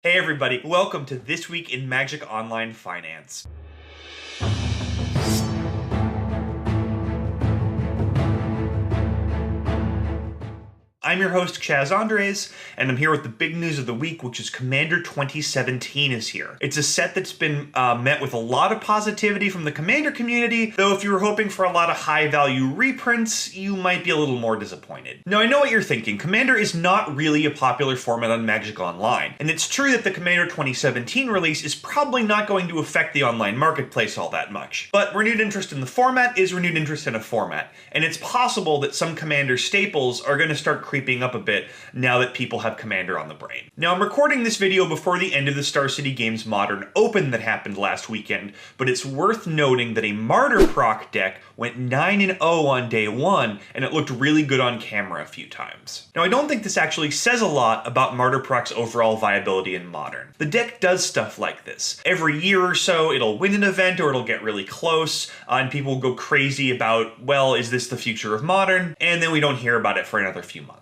Hey everybody, welcome to This Week in Magic Online Finance. I'm your host, Chaz Andres, and I'm here with the big news of the week, which is Commander 2017 is here. It's a set that's been met with a lot of positivity from the Commander community, though if you were hoping for a lot of high-value reprints, you might be a little more disappointed. Now, I know what you're thinking. Commander is not really a popular format on Magic Online, and it's true that the Commander 2017 release is probably not going to affect the online marketplace all that much. But renewed interest in the format is renewed interest in a format, and it's possible that some Commander staples are going to start creeping up a bit now that people have Commander on the brain. Now, I'm recording this video before the end of the Star City Games Modern Open that happened last weekend, but it's worth noting that a Martyr proc deck went 9-0 on day one, and it looked really good on camera a few times. Now, I don't think this actually says a lot about Martyr proc's overall viability in Modern. The deck does stuff like this. Every year or so, it'll win an event or it'll get really close, and people will go crazy about, well, is this the future of Modern? And then we don't hear about it for another few months.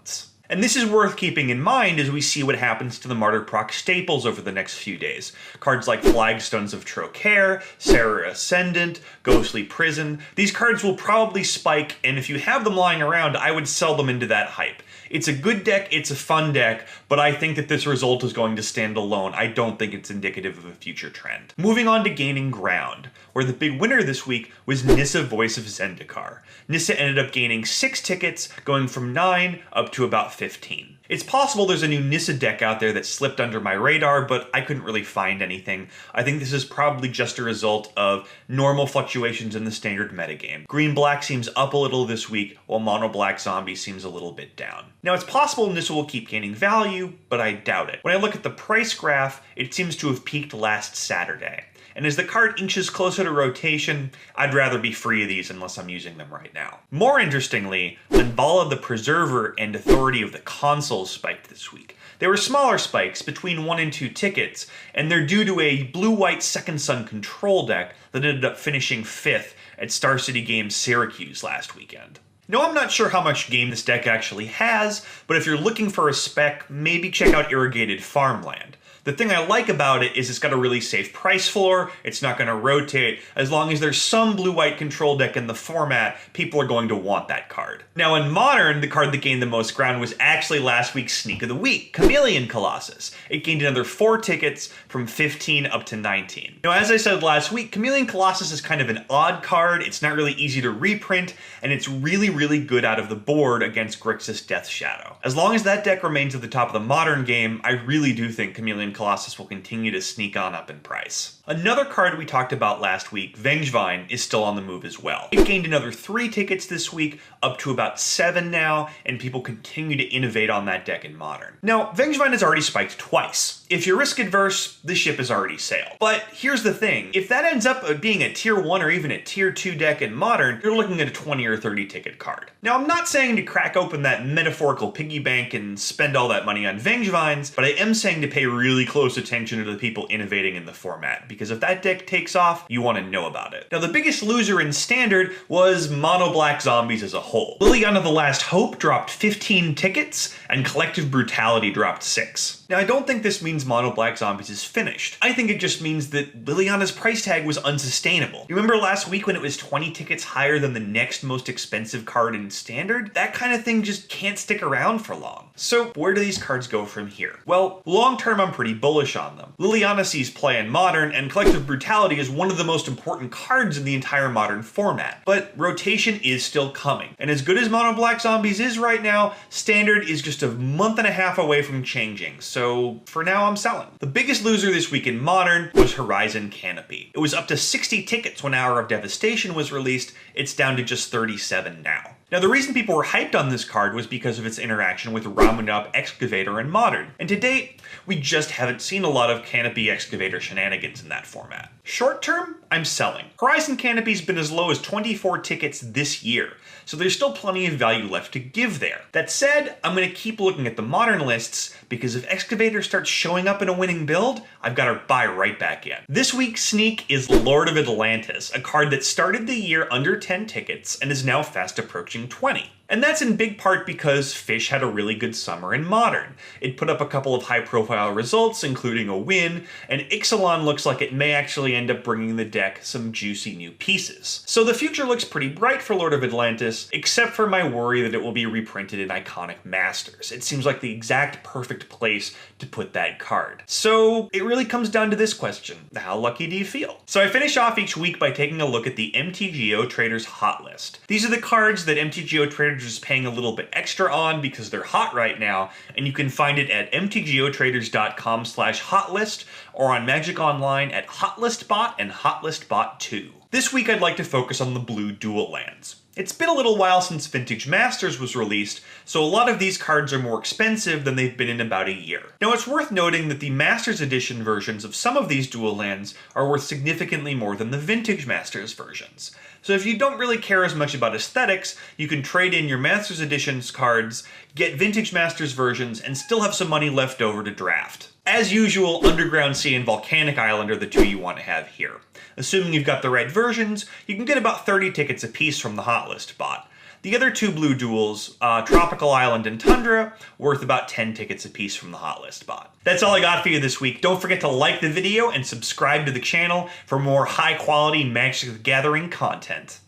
And this is worth keeping in mind as we see what happens to the Martyr proc staples over the next few days. Cards like Flagstones of Trocaire, Serra Ascendant, Ghostly Prison, these cards will probably spike, and if you have them lying around, I would sell them into that hype. It's a good deck, it's a fun deck, but I think that this result is going to stand alone. I don't think it's indicative of a future trend. Moving on to gaining ground, where the big winner this week was Nissa Voice of Zendikar. Nissa ended up gaining 6 tickets, going from 9 up to about 15. It's possible there's a new Nissa deck out there that slipped under my radar, but I couldn't really find anything. I think this is probably just a result of normal fluctuations in the standard metagame. Green-black seems up a little this week, while mono-black zombie seems a little bit down. Now, it's possible Nissa will keep gaining value, but I doubt it. When I look at the price graph, it seems to have peaked last Saturday. And as the card inches closer to rotation, I'd rather be free of these unless I'm using them right now. More interestingly, Linvala the Preserver and Authority of the Consuls spiked this week. They were smaller spikes, between 1 and 2 tickets, and they're due to a blue-white Second Sun control deck that ended up finishing 5th at Star City Games Syracuse last weekend. Now, I'm not sure how much game this deck actually has, but if you're looking for a spec, maybe check out Irrigated Farmland. The thing I like about it is it's got a really safe price floor, it's not going to rotate. As long as there's some blue-white control deck in the format, people are going to want that card. Now in Modern, the card that gained the most ground was actually last week's Sneak of the Week, Chameleon Colossus. It gained another 4 tickets from 15 up to 19. Now, as I said last week, Chameleon Colossus is kind of an odd card, it's not really easy to reprint, and it's really good out of the board against Grixis Death Shadow. As long as that deck remains at the top of the Modern game, I really do think Chameleon Colossus will continue to sneak on up in price. Another card we talked about last week, Vengevine, is still on the move as well. It gained another 3 tickets this week, up to about 7 now, and people continue to innovate on that deck in Modern. Now, Vengevine has already spiked twice. If you're risk adverse, the ship has already sailed. But here's the thing, if that ends up being a tier 1 or even a tier 2 deck in Modern, you're looking at a 20 or 30 ticket card. Now, I'm not saying to crack open that metaphorical piggy bank and spend all that money on Vengevines, but I am saying to pay really close attention to the people innovating in the format, because if that deck takes off, you want to know about it. Now, the biggest loser in Standard was mono-black zombies as a whole. Liliana the Last Hope dropped 15 tickets, and Collective Brutality dropped 6. Now, I don't think this means mono-black zombies is finished. I think it just means that Liliana's price tag was unsustainable. You remember last week when it was 20 tickets higher than the next most expensive card in Standard? That kind of thing just can't stick around for long. So where do these cards go from here? Well, long term I'm pretty bullish on them. Liliana sees play in Modern, and Collective Brutality is one of the most important cards in the entire Modern format. But rotation is still coming. And as good as mono-black zombies is right now, Standard is just a month and a half away from changing. So for now, I'm selling. The biggest loser this week in Modern was Horizon Canopy. It was up to 60 tickets when Hour of Devastation was released. It's down to just 37 now. Now, the reason people were hyped on this card was because of its interaction with Ramunap Excavator in Modern, and to date, we just haven't seen a lot of Canopy Excavator shenanigans in that format. Short term, I'm selling. Horizon Canopy's been as low as 24 tickets this year, so there's still plenty of value left to give there. That said, I'm going to keep looking at the Modern lists, because if Excavator starts showing up in a winning build, I've got to buy right back in. This week's sneak is Lord of Atlantis, a card that started the year under 10 tickets and is now fast approaching 20. And that's in big part because Fish had a really good summer in Modern. It put up a couple of high-profile results, including a win, and Ixalan looks like it may actually end up bringing the deck some juicy new pieces. So the future looks pretty bright for Lord of Atlantis, except for my worry that it will be reprinted in Iconic Masters. It seems like the exact perfect place to put that card. So it really comes down to this question: how lucky do you feel? So I finish off each week by taking a look at the MTGO Traders hot list. These are the cards that MTGO Traders is paying a little bit extra on because they're hot right now, and you can find it at mtgotraders.com/hotlist or on Magic Online at hotlistbot and hotlistbot2. This week I'd like to focus on the blue dual lands. It's been a little while since Vintage Masters was released, so a lot of these cards are more expensive than they've been in about a year. Now it's worth noting that the Masters Edition versions of some of these dual lands are worth significantly more than the Vintage Masters versions. So if you don't really care as much about aesthetics, you can trade in your Masters Editions cards, get Vintage Masters versions, and still have some money left over to draft. As usual, Underground Sea and Volcanic Island are the two you want to have here. Assuming you've got the right versions, you can get about 30 tickets apiece from the hotlist bot. The other two blue duels, Tropical Island and Tundra, worth about 10 tickets apiece from the hotlist bot. That's all I got for you this week. Don't forget to like the video and subscribe to the channel for more high-quality Magic the Gathering content.